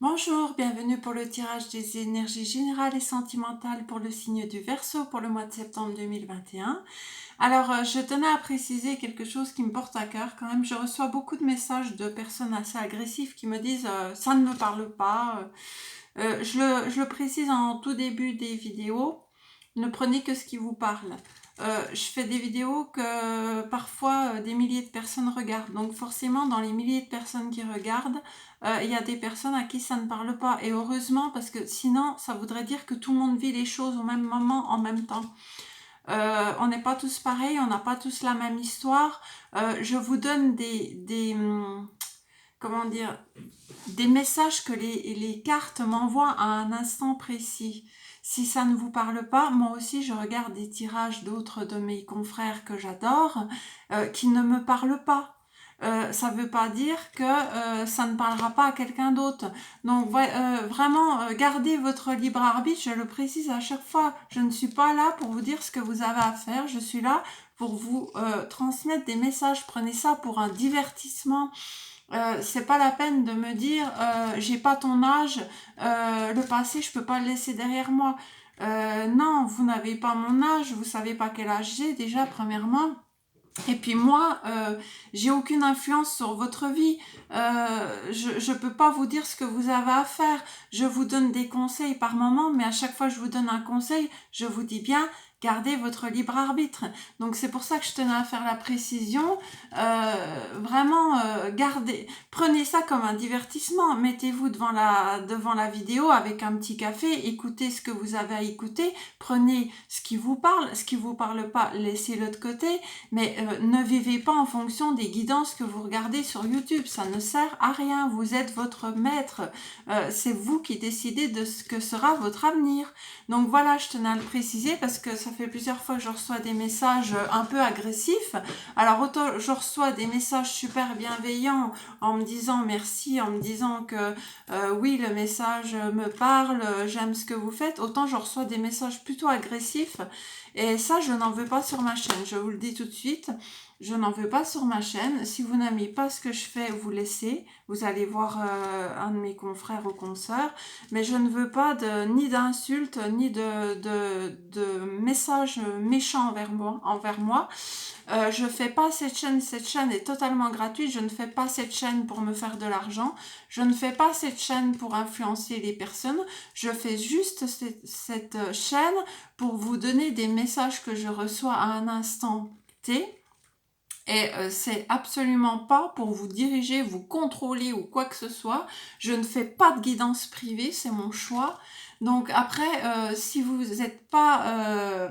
Bonjour, bienvenue pour le tirage des énergies générales et sentimentales pour le signe du Verseau pour le mois de septembre 2021. Alors, je tenais à préciser quelque chose qui me porte à cœur quand même. Je reçois beaucoup de messages de personnes assez agressives qui me disent ça ne me parle pas. Je le précise en tout début des vidéos, ne prenez que ce qui vous parle. Je fais des vidéos que parfois des milliers de personnes regardent. Donc forcément, dans les milliers de personnes qui regardent, il y a des personnes à qui ça ne parle pas. Et heureusement, parce que sinon, ça voudrait dire que tout le monde vit les choses au même moment, en même temps. On n'est pas tous pareils, on n'a pas tous la même histoire. Je vous donne comment dire, des messages que les cartes m'envoient à un instant précis. Si ça ne vous parle pas, moi aussi je regarde des tirages d'autres de mes confrères que j'adore qui ne me parlent pas. Ça ne veut pas dire que ça ne parlera pas à quelqu'un d'autre. Donc vraiment, gardez votre libre arbitre, je le précise à chaque fois. Je ne suis pas là pour vous dire ce que vous avez à faire, je suis là pour vous transmettre des messages. Prenez ça pour un divertissement. C'est pas la peine de me dire j'ai pas ton âge, le passé je peux pas le laisser derrière moi. Non, vous n'avez pas mon âge, vous savez pas quel âge j'ai déjà premièrement. Et puis moi, j'ai aucune influence sur votre vie. Je peux pas vous dire ce que vous avez à faire. Je vous donne des conseils par moment, mais à chaque fois que je vous donne un conseil, je vous dis bien, gardez votre libre arbitre. Donc c'est pour ça que je tenais à faire la précision. Vraiment, prenez ça comme un divertissement. Mettez-vous devant la vidéo avec un petit café, écoutez ce que vous avez à écouter, prenez ce qui vous parle pas, laissez-le de côté. Mais ne vivez pas en fonction des guidances que vous regardez sur YouTube, ça ne sert à rien, vous êtes votre maître, c'est vous qui décidez de ce que sera votre avenir. Donc voilà, je tenais à le préciser parce que ça fait plusieurs fois que je reçois des messages un peu agressifs. Alors autant je reçois des messages super bienveillants en me disant merci, en me disant que oui, le message me parle, j'aime ce que vous faites, autant je reçois des messages plutôt agressifs. Et ça, je n'en veux pas sur ma chaîne. Je vous le dis tout de suite, je n'en veux pas sur ma chaîne. Si vous n'aimez pas ce que je fais, vous laissez. Vous allez voir un de mes confrères ou consoeurs. Mais je ne veux pas ni d'insultes, ni de messages méchants envers moi. Je fais pas cette chaîne est totalement gratuite, je ne fais pas cette chaîne pour me faire de l'argent, je ne fais pas cette chaîne pour influencer les personnes, je fais juste cette chaîne pour vous donner des messages que je reçois à un instant T. Et c'est absolument pas pour vous diriger, vous contrôler ou quoi que ce soit. Je ne fais pas de guidance privée, c'est mon choix. Donc après, si vous n'êtes pas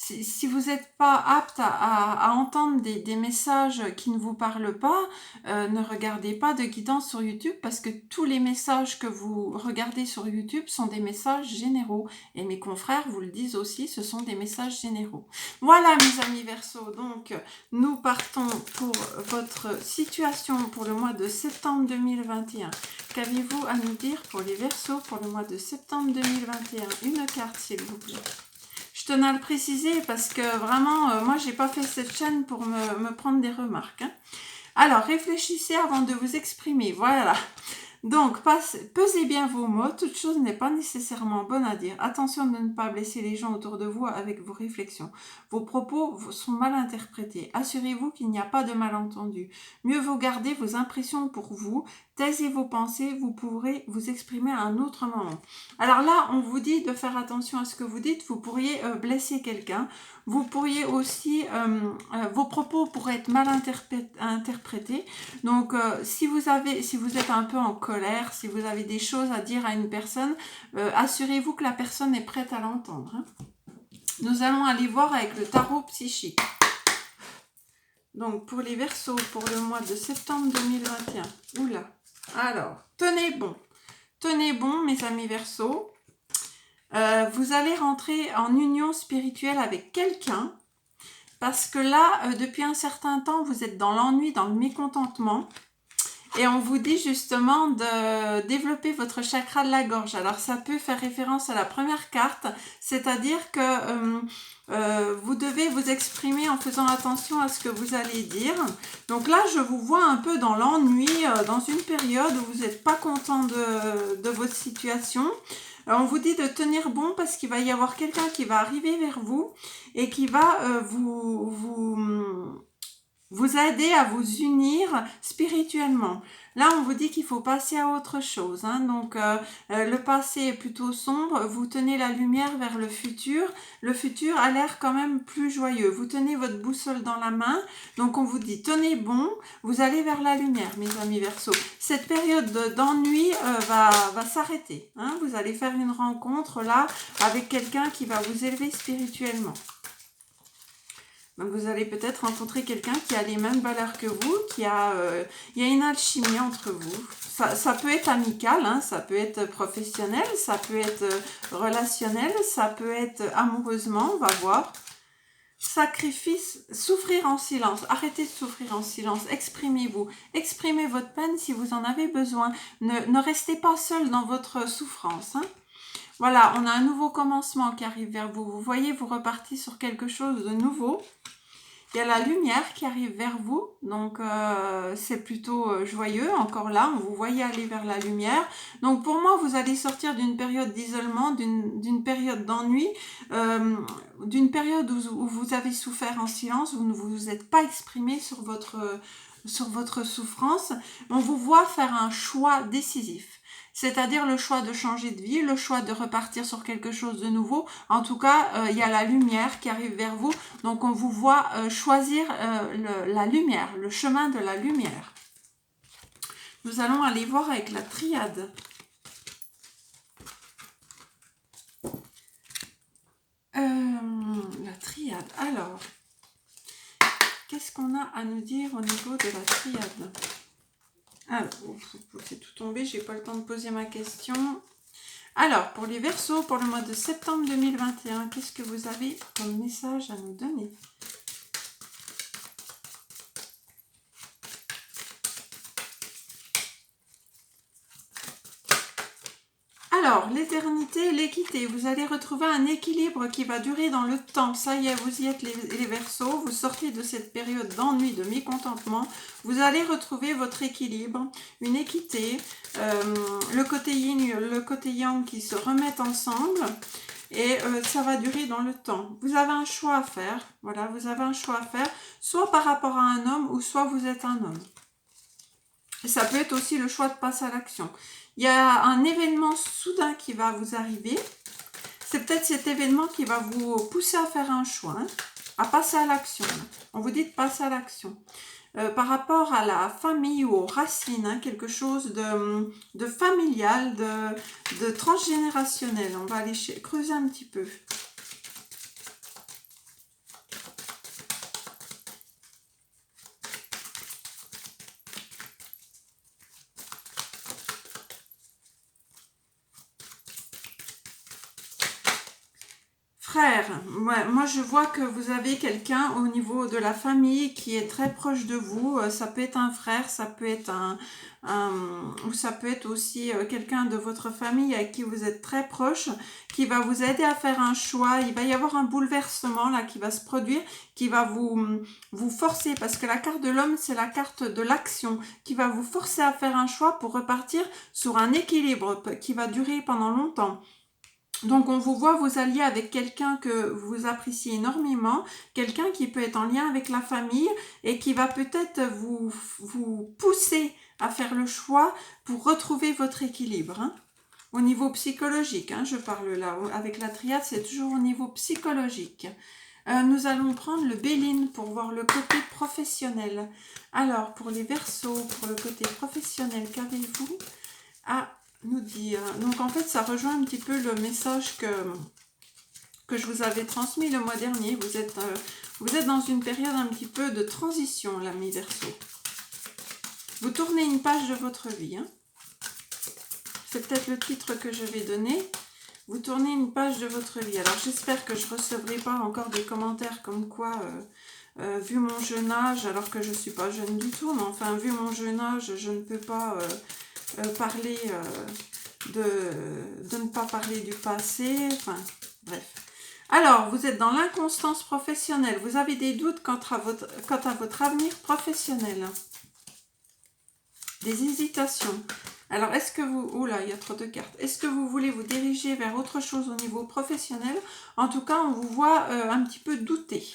si vous n'êtes pas apte à entendre des messages qui ne vous parlent pas, ne regardez pas de guidance sur YouTube parce que tous les messages que vous regardez sur YouTube sont des messages généraux. Et mes confrères vous le disent aussi, ce sont des messages généraux. Voilà mes amis Verseaux, donc nous partons pour votre situation pour le mois de septembre 2021. Qu'avez-vous à nous dire pour les Verseaux pour le mois de septembre 2021? Une carte s'il vous plaît. Je tenais à le préciser parce que vraiment, moi, j'ai pas fait cette chaîne pour me prendre des remarques. Hein. Alors, réfléchissez avant de vous exprimer. Voilà. Donc, pesez bien vos mots. Toute chose n'est pas nécessairement bonne à dire. Attention de ne pas blesser les gens autour de vous avec vos réflexions. Vos propos sont mal interprétés. Assurez-vous qu'il n'y a pas de malentendu. Mieux vaut garder vos impressions pour vous. Taisez vos pensées. Vous pourrez vous exprimer à un autre moment. Alors là, on vous dit de faire attention à ce que vous dites. Vous pourriez blesser quelqu'un. Vous pourriez aussi... vos propos pourraient être mal interprétés. Donc, si vous êtes un peu en colère, si vous avez des choses à dire à une personne, assurez-vous que la personne est prête à l'entendre. Hein. Nous allons aller voir avec le tarot psychique. Donc, pour les Verseaux, pour le mois de septembre 2021. Oula. Alors, tenez bon. Tenez bon, mes amis Verseaux. Vous allez rentrer en union spirituelle avec quelqu'un. Parce que là, depuis un certain temps, vous êtes dans l'ennui, dans le mécontentement. Et on vous dit justement de développer votre chakra de la gorge. Alors ça peut faire référence à la première carte, c'est-à-dire que vous devez vous exprimer en faisant attention à ce que vous allez dire. Donc là, je vous vois un peu dans l'ennui, dans une période où vous n'êtes pas content de votre situation. On vous dit de tenir bon parce qu'il va y avoir quelqu'un qui va arriver vers vous et qui va vous aider à vous unir spirituellement. Là, on vous dit qu'il faut passer à autre chose. Hein. Donc, le passé est plutôt sombre. Vous tenez la lumière vers le futur. Le futur a l'air quand même plus joyeux. Vous tenez votre boussole dans la main. Donc, on vous dit, tenez bon. Vous allez vers la lumière, mes amis Verseaux. Cette période d'ennui va s'arrêter. Hein. Vous allez faire une rencontre là avec quelqu'un qui va vous élever spirituellement. Donc vous allez peut-être rencontrer quelqu'un qui a les mêmes valeurs que vous, il y a une alchimie entre vous. Ça peut être amical, hein, ça peut être professionnel, ça peut être relationnel, ça peut être amoureusement, on va voir. Sacrifice, souffrir en silence, arrêtez de souffrir en silence, exprimez-vous, exprimez votre peine si vous en avez besoin. Ne restez pas seul dans votre souffrance. Hein. Voilà, on a un nouveau commencement qui arrive vers vous. Vous voyez, vous repartez sur quelque chose de nouveau. Il y a la lumière qui arrive vers vous, donc c'est plutôt joyeux. Encore là, vous voyez aller vers la lumière. Donc pour moi, vous allez sortir d'une période d'isolement, d'une période d'ennui, d'une période où vous avez souffert en silence, où vous ne vous êtes pas exprimé sur votre souffrance. On vous voit faire un choix décisif. C'est-à-dire le choix de changer de vie, le choix de repartir sur quelque chose de nouveau. En tout cas, il y a la lumière qui arrive vers vous. Donc, on vous voit choisir la lumière, le chemin de la lumière. Nous allons aller voir avec la triade. La triade. Alors, qu'est-ce qu'on a à nous dire au niveau de la triade ? Alors, c'est tout tombé, j'ai pas le temps de poser ma question. Alors, pour les Verseaux, pour le mois de septembre 2021, qu'est-ce que vous avez comme message à nous donner ? Alors, l'éternité, l'équité, vous allez retrouver un équilibre qui va durer dans le temps. Ça y est, vous y êtes les Verseaux, vous sortez de cette période d'ennui, de mécontentement. Vous allez retrouver votre équilibre, une équité, le côté yin, le côté yang qui se remettent ensemble. Et ça va durer dans le temps. Vous avez un choix à faire. Voilà, vous avez un choix à faire, soit par rapport à un homme, ou soit vous êtes un homme. Et ça peut être aussi le choix de passer à l'action. Il y a un événement soudain qui va vous arriver. C'est peut-être cet événement qui va vous pousser à faire un choix, hein, à passer à l'action. On vous dit de passer à l'action. Par rapport à la famille ou aux racines, hein, quelque chose de familial, de transgénérationnel. On va aller creuser un petit peu. Frère, moi je vois que vous avez quelqu'un au niveau de la famille qui est très proche de vous. Ça peut être un frère, ça peut être ou ça peut être aussi quelqu'un de votre famille avec qui vous êtes très proche, qui va vous aider à faire un choix. Il va y avoir un bouleversement là qui va se produire, qui va vous forcer, parce que la carte de l'homme, c'est la carte de l'action, qui va vous forcer à faire un choix pour repartir sur un équilibre qui va durer pendant longtemps. Donc on vous voit vous allier avec quelqu'un que vous appréciez énormément, quelqu'un qui peut être en lien avec la famille et qui va peut-être vous pousser à faire le choix pour retrouver votre équilibre. Hein. Au niveau psychologique, hein, je parle là, avec la triade, c'est toujours au niveau psychologique. Nous allons prendre le Béline pour voir le côté professionnel. Alors, pour les Verseaux, pour le côté professionnel, qu'avez-vous à nous dire? Donc en fait ça rejoint un petit peu le message que je vous avais transmis le mois dernier. Vous êtes dans une période un petit peu de transition, l'ami Verseau. Vous tournez une page de votre vie. Hein. C'est peut-être le titre que je vais donner. Vous tournez une page de votre vie. Alors j'espère que je ne recevrai pas encore des commentaires comme quoi Vu mon jeune âge, alors que je ne suis pas jeune du tout, mais enfin, vu mon jeune âge, je ne peux pas parler de ne pas parler du passé, enfin, bref. Alors, vous êtes dans l'inconstance professionnelle, vous avez des doutes quant à votre avenir professionnel, des hésitations. Alors, est-ce que vous... Oula, il y a trop de cartes. Est-ce que vous voulez vous diriger vers autre chose au niveau professionnel? En tout cas, on vous voit un petit peu douter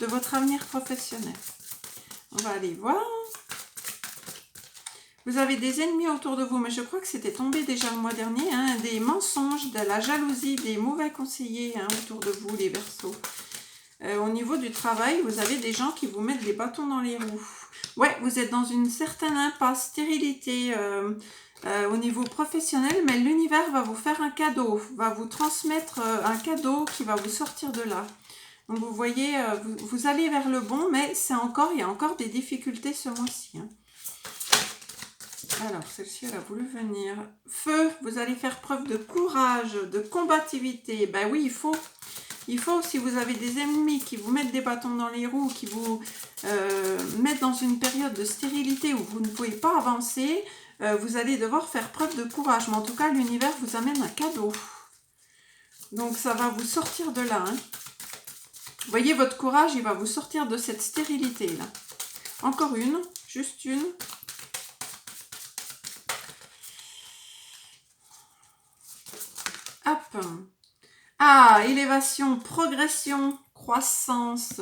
de votre avenir professionnel. On va aller voir. Vous avez des ennemis autour de vous, mais je crois que c'était tombé déjà le mois dernier, hein, des mensonges, de la jalousie, des mauvais conseillers hein, autour de vous, les Verseaux. Au niveau du travail, vous avez des gens qui vous mettent des bâtons dans les roues. Ouais, vous êtes dans une certaine impasse, stérilité au niveau professionnel, mais l'univers va vous faire un cadeau, va vous transmettre un cadeau qui va vous sortir de là. Donc vous voyez, vous allez vers le bon, mais il y a encore des difficultés ce mois-ci. Hein. Alors, celle-ci, elle a voulu venir. Feu, vous allez faire preuve de courage, de combativité. Ben oui, il faut, si vous avez des ennemis qui vous mettent des bâtons dans les roues, qui vous mettent dans une période de stérilité où vous ne pouvez pas avancer, vous allez devoir faire preuve de courage. Mais en tout cas, l'univers vous amène un cadeau. Donc, ça va vous sortir de là. Hein. Vous voyez, votre courage, il va vous sortir de cette stérilité-là. Encore une, juste une. Hop. Ah, élévation, progression, croissance.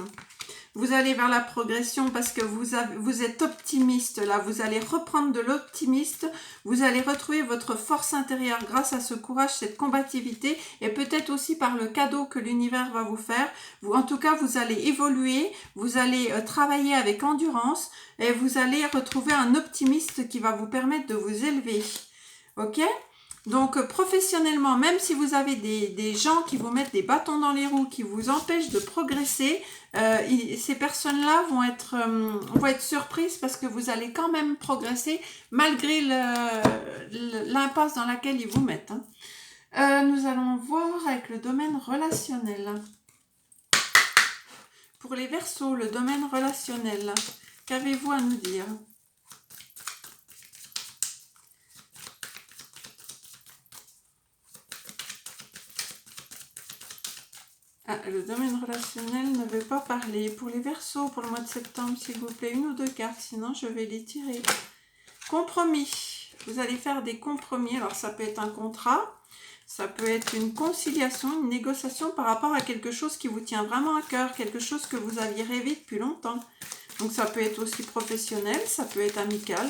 Vous allez vers la progression parce que vous êtes optimiste là. Vous allez reprendre de l'optimiste. Vous allez retrouver votre force intérieure grâce à ce courage, cette combativité et peut-être aussi par le cadeau que l'univers va vous faire. En tout cas, vous allez évoluer. Vous allez travailler avec endurance et vous allez retrouver un optimiste qui va vous permettre de vous élever. Ok ? Donc professionnellement, même si vous avez des gens qui vous mettent des bâtons dans les roues, qui vous empêchent de progresser, ces personnes-là vont être surprises parce que vous allez quand même progresser malgré l'impasse dans laquelle ils vous mettent. Hein. Nous allons voir avec le domaine relationnel. Pour les Verseaux, le domaine relationnel, qu'avez-vous à nous dire ? Ah, le domaine relationnel ne veut pas parler. Pour les Verseaux, pour le mois de septembre, s'il vous plaît, une ou deux cartes, sinon je vais les tirer. Compromis. Vous allez faire des compromis. Alors, ça peut être un contrat, ça peut être une conciliation, une négociation par rapport à quelque chose qui vous tient vraiment à cœur, quelque chose que vous aviez rêvé depuis longtemps. Donc, ça peut être aussi professionnel, ça peut être amical,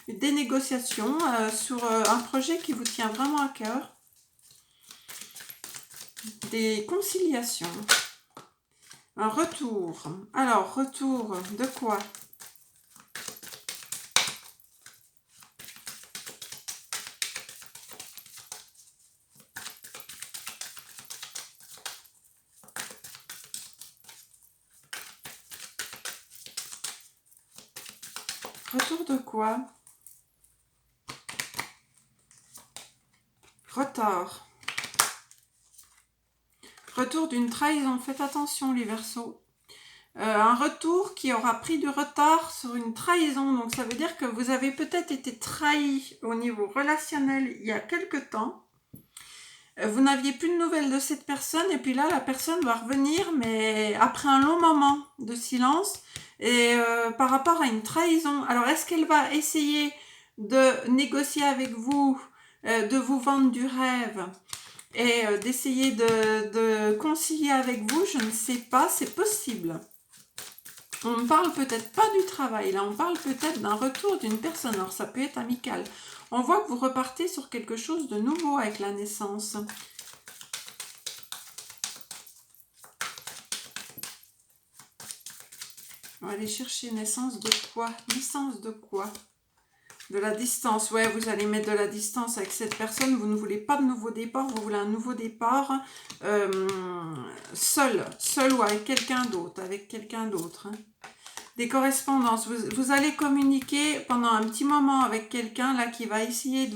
des négociations sur un projet qui vous tient vraiment à cœur. Des conciliations. Un retour. Alors, retour de quoi? Retour de quoi? Retard. Retour d'une trahison. Faites attention les Verseaux. Un retour qui aura pris du retard sur une trahison. Donc ça veut dire que vous avez peut-être été trahi au niveau relationnel il y a quelque temps. Vous n'aviez plus de nouvelles de cette personne et puis là la personne va revenir mais après un long moment de silence et par rapport à une trahison. Alors est-ce qu'elle va essayer de négocier avec vous, de vous vendre du rêve et d'essayer de concilier avec vous? Je ne sais pas, c'est possible. On ne parle peut-être pas du travail, là, on parle peut-être d'un retour d'une personne. Alors, ça peut être amical. On voit que vous repartez sur quelque chose de nouveau avec la naissance. On va aller chercher naissance de quoi? Licence de quoi? De la distance. Ouais, vous allez mettre de la distance avec cette personne. Vous ne voulez pas de nouveau départ. Vous voulez un nouveau départ seul ou avec quelqu'un d'autre. Hein. Des correspondances. Vous allez communiquer pendant un petit moment avec quelqu'un là qui va essayer de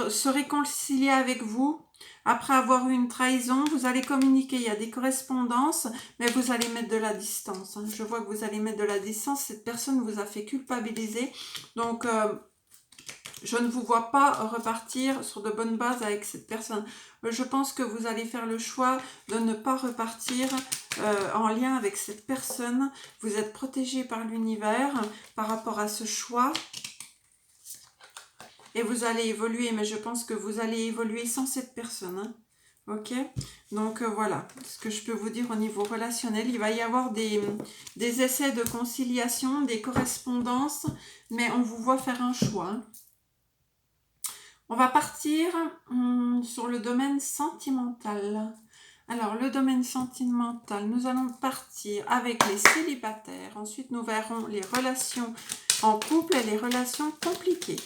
se réconcilier avec vous. Après avoir eu une trahison, vous allez communiquer, il y a des correspondances, mais vous allez mettre de la distance. Hein. Je vois que vous allez mettre de la distance, cette personne vous a fait culpabiliser. Donc, je ne vous vois pas repartir sur de bonnes bases avec cette personne. Je pense que vous allez faire le choix de ne pas repartir en lien avec cette personne. Vous êtes protégé par l'univers par rapport à ce choix. Et vous allez évoluer, mais je pense que vous allez évoluer sans cette personne. Hein. Ok, donc voilà ce que je peux vous dire au niveau relationnel. Il va y avoir des essais de conciliation, des correspondances, mais on vous voit faire un choix. Hein. On va partir sur le domaine sentimental. Alors, le domaine sentimental, nous allons partir avec les célibataires. Ensuite, nous verrons les relations en couple et les relations compliquées.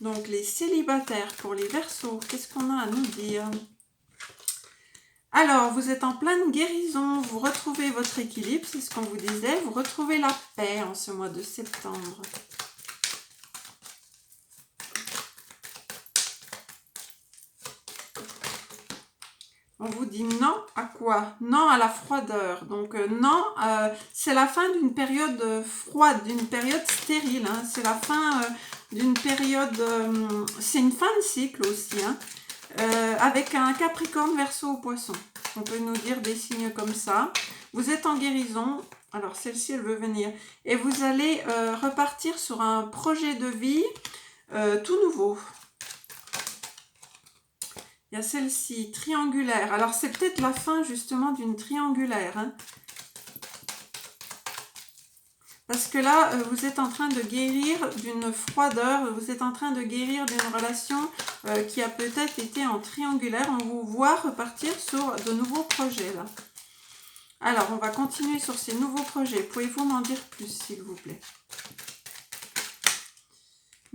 Donc, les célibataires pour les Verseaux, qu'est-ce qu'on a à nous dire ? Alors, vous êtes en pleine guérison, vous retrouvez votre équilibre, c'est ce qu'on vous disait, vous retrouvez la paix en ce mois de septembre. On vous dit non à quoi? Non à la froideur. Donc non, c'est la fin d'une période froide, d'une période stérile. Hein. C'est la fin d'une période... c'est une fin de cycle aussi. Hein. Avec un Capricorne, Verseau au Poisson. On peut nous dire des signes comme ça. Vous êtes en guérison. Alors celle-ci, elle veut venir. Et vous allez repartir sur un projet de vie tout nouveau. Il y a celle-ci, triangulaire. Alors, c'est peut-être la fin, justement, d'une triangulaire. Hein. Parce que là, vous êtes en train de guérir d'une froideur. Vous êtes en train de guérir d'une relation qui a peut-être été en triangulaire. On vous voit repartir sur de nouveaux projets, là. Alors, on va continuer sur ces nouveaux projets. Pouvez-vous m'en dire plus, s'il vous plaît ?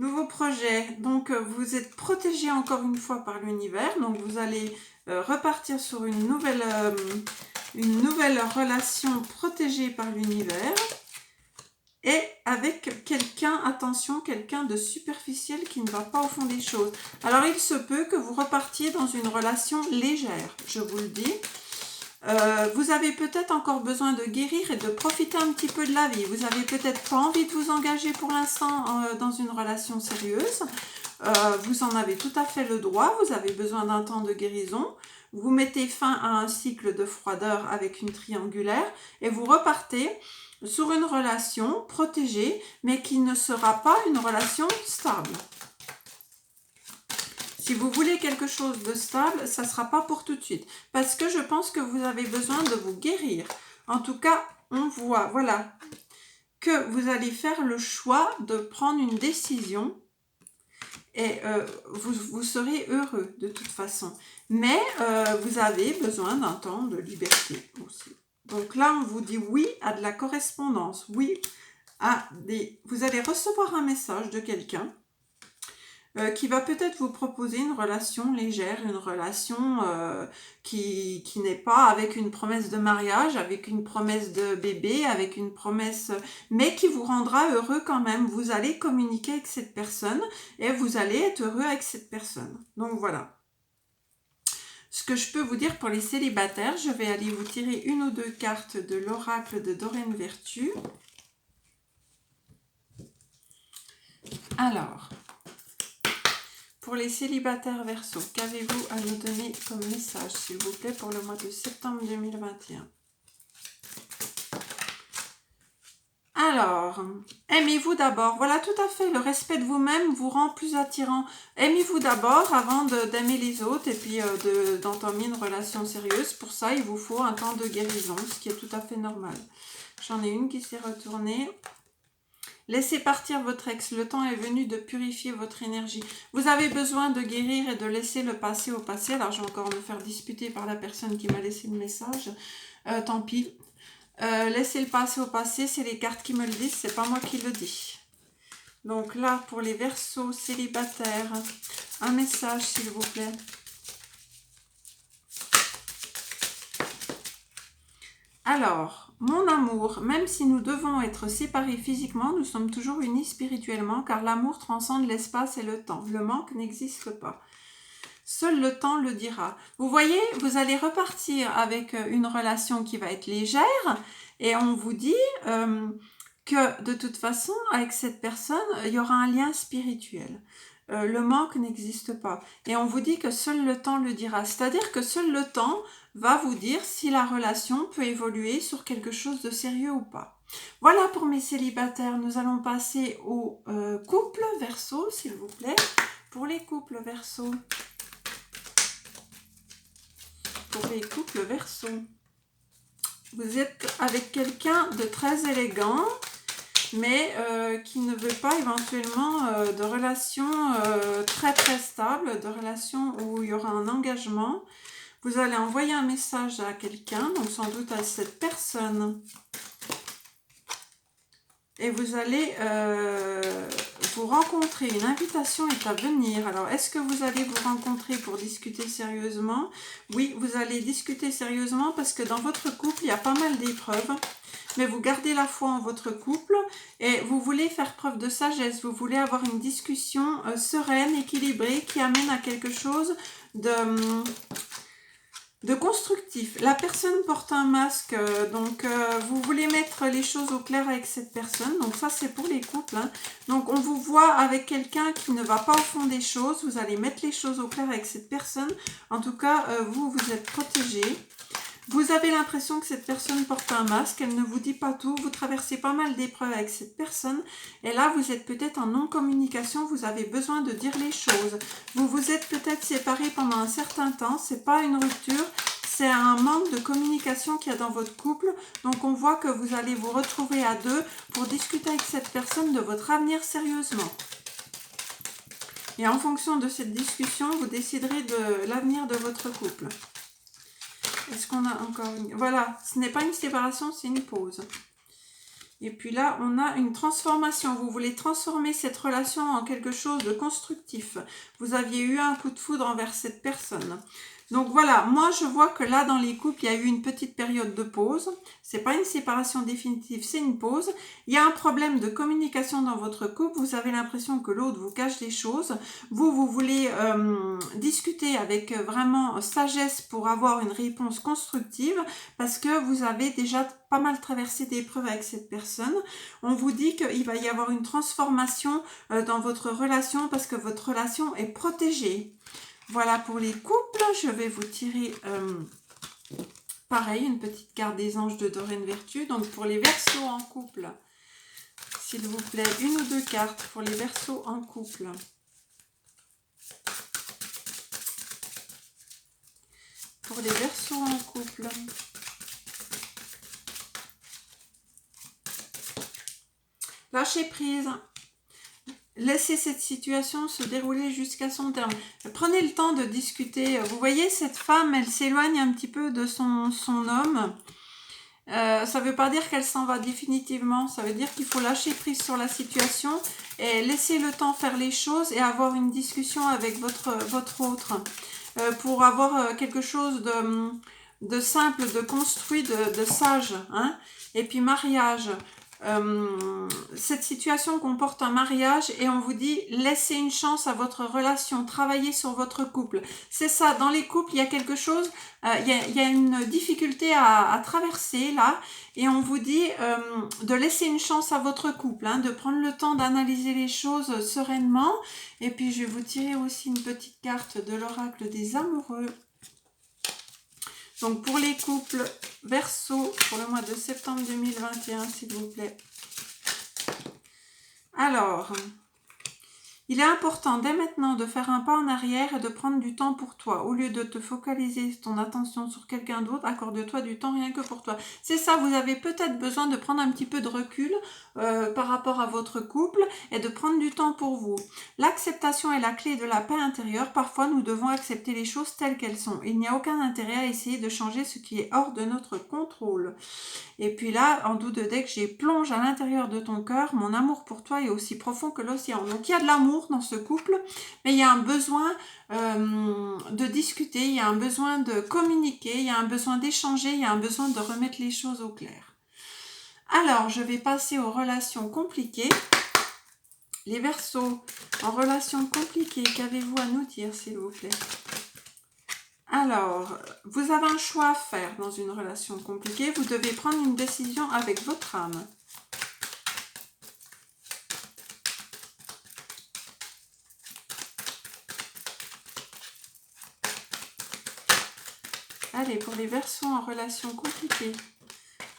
Nouveau projet, donc vous êtes protégé encore une fois par l'univers, donc vous allez repartir sur une nouvelle relation protégée par l'univers et avec quelqu'un, attention, quelqu'un de superficiel qui ne va pas au fond des choses. Alors il se peut que vous repartiez dans une relation légère, je vous le dis. Vous avez peut-être encore besoin de guérir et de profiter un petit peu de la vie. Vous n'avez peut-être pas envie de vous engager pour l'instant dans une relation sérieuse. Vous en avez tout à fait le droit. Vous avez besoin d'un temps de guérison. Vous mettez fin à un cycle de froideur avec une triangulaire et vous repartez sur une relation protégée mais qui ne sera pas une relation stable. Si vous voulez quelque chose de stable, ça ne sera pas pour tout de suite. Parce que je pense que vous avez besoin de vous guérir. En tout cas, on voit, voilà, que vous allez faire le choix de prendre une décision. Et vous serez heureux de toute façon. Mais vous avez besoin d'un temps de liberté aussi. Donc là, on vous dit oui à de la correspondance. Oui à des... Vous allez recevoir un message de quelqu'un qui va peut-être vous proposer une relation légère, une relation qui n'est pas avec une promesse de mariage, avec une promesse de bébé, avec une promesse, mais qui vous rendra heureux quand même. Vous allez communiquer avec cette personne et vous allez être heureux avec cette personne. Donc voilà. Ce que je peux vous dire pour les célibataires, je vais aller vous tirer une ou deux cartes de l'oracle de Doreen Virtue. Alors... Pour les célibataires Verseaux, qu'avez-vous à nous donner comme message, s'il vous plaît, pour le mois de septembre 2021? Alors, aimez-vous d'abord. Voilà, tout à fait. Le respect de vous-même vous rend plus attirant. Aimez-vous d'abord avant d'aimer les autres et puis d'entamer une relation sérieuse. Pour ça, il vous faut un temps de guérison, ce qui est tout à fait normal. J'en ai une qui s'est retournée. Laissez partir votre ex, le temps est venu de purifier votre énergie. Vous avez besoin de guérir et de laisser le passé au passé. Alors, je vais encore me faire disputer par la personne qui m'a laissé le message. Tant pis. Laissez le passé au passé, c'est les cartes qui me le disent, c'est pas moi qui le dis. Donc là, pour les Verseaux célibataires, un message s'il vous plaît. Alors, mon amour, même si nous devons être séparés physiquement, nous sommes toujours unis spirituellement, car l'amour transcende l'espace et le temps. Le manque n'existe pas. Seul le temps le dira. Vous voyez, vous allez repartir avec une relation qui va être légère et on vous dit que de toute façon, avec cette personne, il y aura un lien spirituel. Le manque n'existe pas. Et on vous dit que seul le temps le dira. C'est-à-dire que seul le temps va vous dire si la relation peut évoluer sur quelque chose de sérieux ou pas. Voilà pour mes célibataires. Nous allons passer au couple Verseau, s'il vous plaît. Pour les couples Verseau. Pour les couples Verseau. Vous êtes avec quelqu'un de très élégant, mais qui ne veut pas éventuellement de relations très très stables, de relations où il y aura un engagement. Vous allez envoyer un message à quelqu'un, donc sans doute à cette personne. Et vous allez vous rencontrer. Une invitation est à venir. Alors, est-ce que vous allez vous rencontrer pour discuter sérieusement? Oui, vous allez discuter sérieusement parce que dans votre couple, il y a pas mal d'épreuves. Mais vous gardez la foi en votre couple et vous voulez faire preuve de sagesse. Vous voulez avoir une discussion sereine, équilibrée, qui amène à quelque chose de constructif. La personne porte un masque, donc vous voulez mettre les choses au clair avec cette personne. Donc ça, c'est pour les couples. Hein. Donc on vous voit avec quelqu'un qui ne va pas au fond des choses. Vous allez mettre les choses au clair avec cette personne. En tout cas, vous êtes protégé. Vous avez l'impression que cette personne porte un masque, elle ne vous dit pas tout, vous traversez pas mal d'épreuves avec cette personne, et là vous êtes peut-être en non-communication, vous avez besoin de dire les choses. Vous vous êtes peut-être séparés pendant un certain temps, c'est pas une rupture, c'est un manque de communication qu'il y a dans votre couple, donc on voit que vous allez vous retrouver à deux pour discuter avec cette personne de votre avenir sérieusement. Et en fonction de cette discussion, vous déciderez de l'avenir de votre couple. Est-ce qu'on a encore une... Voilà, ce n'est pas une séparation, c'est une pause. Et puis là, on a une transformation. Vous voulez transformer cette relation en quelque chose de constructif. Vous aviez eu un coup de foudre envers cette personne. Donc voilà, moi je vois que là dans les couples, il y a eu une petite période de pause. C'est pas une séparation définitive, c'est une pause. Il y a un problème de communication dans votre couple. Vous avez l'impression que l'autre vous cache des choses. Vous voulez discuter avec vraiment sagesse pour avoir une réponse constructive parce que vous avez déjà pas mal traversé d'épreuves avec cette personne. On vous dit qu'il va y avoir une transformation dans votre relation parce que votre relation est protégée. Voilà pour les couples, je vais vous tirer pareil, une petite carte des anges de Doreen Vertu. Donc pour les Verseaux en couple, s'il vous plaît, une ou deux cartes pour les Verseaux en couple. Pour les Verseaux en couple. Lâchez prise. Laissez cette situation se dérouler jusqu'à son terme. Prenez le temps de discuter. Vous voyez, cette femme, elle s'éloigne un petit peu de son homme. Ça ne veut pas dire qu'elle s'en va définitivement. Ça veut dire qu'il faut lâcher prise sur la situation et laisser le temps faire les choses et avoir une discussion avec votre autre. Pour avoir quelque chose de simple, de construit, de sage. Hein. Et puis mariage. Cette situation comporte un mariage et on vous dit laissez une chance à votre relation, travaillez sur votre couple. C'est ça, dans les couples il y a quelque chose, il y a une difficulté à traverser là et on vous dit de laisser une chance à votre couple, hein, de prendre le temps d'analyser les choses sereinement. Et puis je vais vous tirer aussi une petite carte de l'oracle des amoureux. Donc pour les couples Verseau pour le mois de septembre 2021, s'il vous plaît. Alors, il est important dès maintenant de faire un pas en arrière et de prendre du temps pour toi. Au lieu de te focaliser ton attention sur quelqu'un d'autre, accorde-toi du temps rien que pour toi. C'est ça, vous avez peut-être besoin de prendre un petit peu de recul par rapport à votre couple et de prendre du temps pour vous. L'acceptation est la clé de la paix intérieure. Parfois, nous devons accepter les choses telles qu'elles sont. Il n'y a aucun intérêt à essayer de changer ce qui est hors de notre contrôle. Et puis là, en doute de deck, j'ai plonge à l'intérieur de ton cœur. Mon amour pour toi est aussi profond que l'océan. Donc, il y a de l'amour dans ce couple, mais il y a un besoin de discuter, il y a un besoin de communiquer, il y a un besoin d'échanger, il y a un besoin de remettre les choses au clair. Alors, je vais passer aux relations compliquées. Les Verseaux, en relations compliquées, qu'avez-vous à nous dire, s'il vous plaît? Alors, vous avez un choix à faire dans une relation compliquée. Vous devez prendre une décision avec votre âme. Allez, pour les Verseaux en relation compliquée.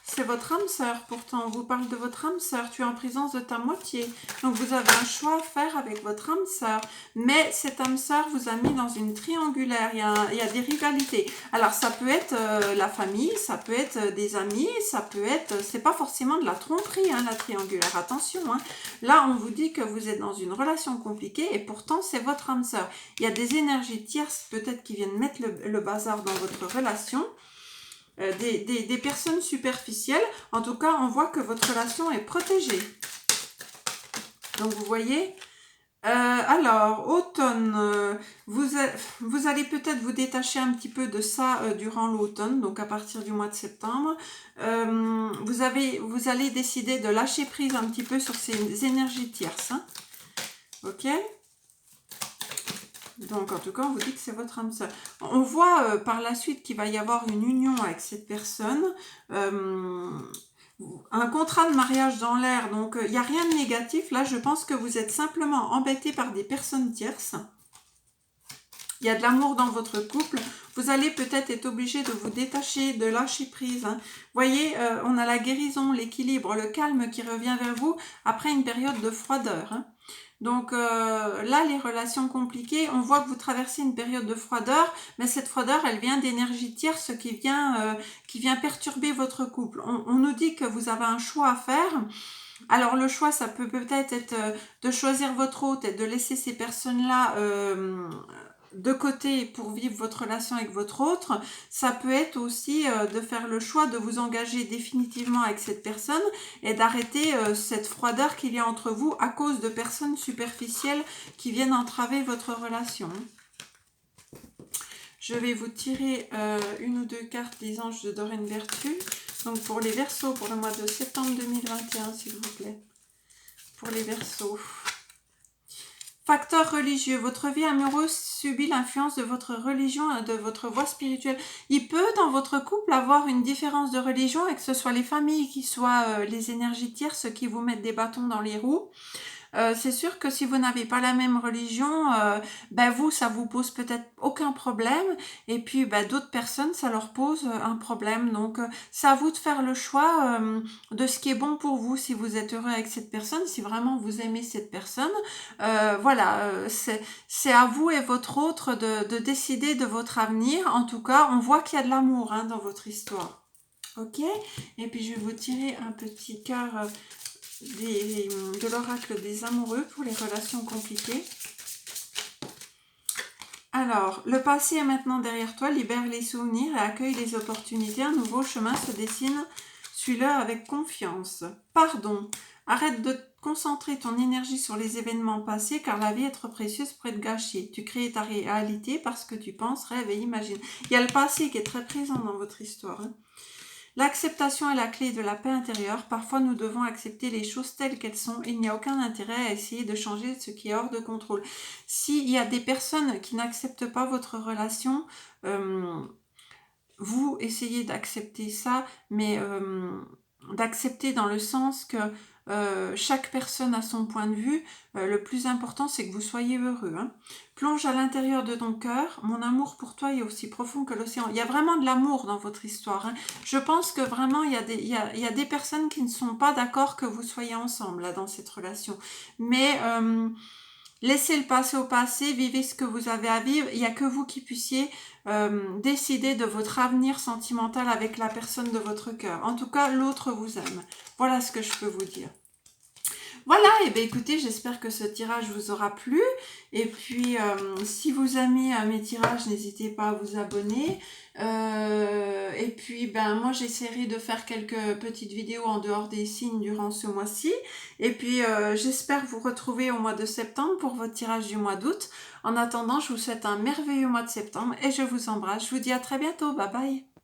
C'est votre âme sœur, pourtant. On vous parle de votre âme sœur. Tu es en présence de ta moitié. Donc, vous avez un choix à faire avec votre âme sœur. Mais cette âme sœur vous a mis dans une triangulaire. Il y a des rivalités. Alors, ça peut être la famille, ça peut être des amis, ça peut être... C'est pas forcément de la tromperie, hein, la triangulaire. Attention, hein. Là, on vous dit que vous êtes dans une relation compliquée et pourtant, c'est votre âme sœur. Il y a des énergies tierces, peut-être, qui viennent mettre le bazar dans votre relation. Des personnes superficielles. En tout cas, on voit que votre relation est protégée. Donc, vous voyez. Alors, automne, vous allez peut-être vous détacher un petit peu de ça durant l'automne, donc à partir du mois de septembre. Vous allez décider de lâcher prise un petit peu sur ces énergies tierces. Hein. Ok ? Donc, en tout cas, on vous dit que c'est votre âme sœur. On voit par la suite qu'il va y avoir une union avec cette personne. Un contrat de mariage dans l'air. Donc, il n'y a rien de négatif. Là, je pense que vous êtes simplement embêté par des personnes tierces. Il y a de l'amour dans votre couple. Vous allez peut-être être obligé de vous détacher, de lâcher prise. Hein. Vous voyez, on a la guérison, l'équilibre, le calme qui revient vers vous après une période de froideur. Hein. Donc là, les relations compliquées, on voit que vous traversez une période de froideur, mais cette froideur, elle vient d'énergie tierce qui vient perturber votre couple. On nous dit que vous avez un choix à faire. Alors le choix, ça peut peut-être être de choisir votre hôte et de laisser ces personnes-là de côté pour vivre votre relation avec votre autre. Ça peut être aussi de faire le choix de vous engager définitivement avec cette personne et d'arrêter cette froideur qu'il y a entre vous à cause de personnes superficielles qui viennent entraver votre relation. Je vais vous tirer une ou deux cartes des anges de Doreen Vertu. Donc pour les Verseaux, pour le mois de septembre 2021, s'il vous plaît. Pour les Verseaux. Facteur religieux. Votre vie amoureuse subit l'influence de votre religion et de votre voie spirituelle. Il peut, dans votre couple, avoir une différence de religion et que ce soit les familles qui soient les énergies tierces qui vous mettent des bâtons dans les roues. C'est sûr que si vous n'avez pas la même religion, vous, ça vous pose peut-être aucun problème. Et puis, d'autres personnes, ça leur pose un problème. Donc, c'est à vous de faire le choix de ce qui est bon pour vous. Si vous êtes heureux avec cette personne, si vraiment vous aimez cette personne, c'est à vous et votre autre de décider de votre avenir. En tout cas, on voit qu'il y a de l'amour dans votre histoire. Ok ? Et puis, je vais vous tirer un petit cœur... de l'oracle des amoureux pour les relations compliquées. Alors, le passé est maintenant derrière toi, libère les souvenirs et accueille les opportunités. Un nouveau chemin se dessine, suis-le avec confiance. Pardon, arrête de concentrer ton énergie sur les événements passés car la vie est trop précieuse pour être gâchée. Tu crées ta réalité parce que tu penses, rêves et imagines. Il y a le passé qui est très présent dans votre histoire. L'acceptation est la clé de la paix intérieure. Parfois, nous devons accepter les choses telles qu'elles sont. Il n'y a aucun intérêt à essayer de changer ce qui est hors de contrôle. S'il y a des personnes qui n'acceptent pas votre relation, vous essayez d'accepter ça, mais d'accepter dans le sens que chaque personne a son point de vue. Le plus important, c'est que vous soyez heureux. Hein. Plonge à l'intérieur de ton cœur. Mon amour pour toi est aussi profond que l'océan. Il y a vraiment de l'amour dans votre histoire. Hein. Je pense que vraiment, il y a des personnes qui ne sont pas d'accord que vous soyez ensemble là, dans cette relation. Mais laissez le passé au passé, vivez ce que vous avez à vivre. Il n'y a que vous qui puissiez décider de votre avenir sentimental avec la personne de votre cœur. En tout cas, l'autre vous aime. Voilà ce que je peux vous dire. Voilà, et bien écoutez, j'espère que ce tirage vous aura plu. Et puis, si vous aimez mes tirages, n'hésitez pas à vous abonner. Et puis, moi, j'essaierai de faire quelques petites vidéos en dehors des signes durant ce mois-ci. Et puis, j'espère vous retrouver au mois de septembre pour votre tirage du mois d'août. En attendant, je vous souhaite un merveilleux mois de septembre et je vous embrasse. Je vous dis à très bientôt. Bye bye.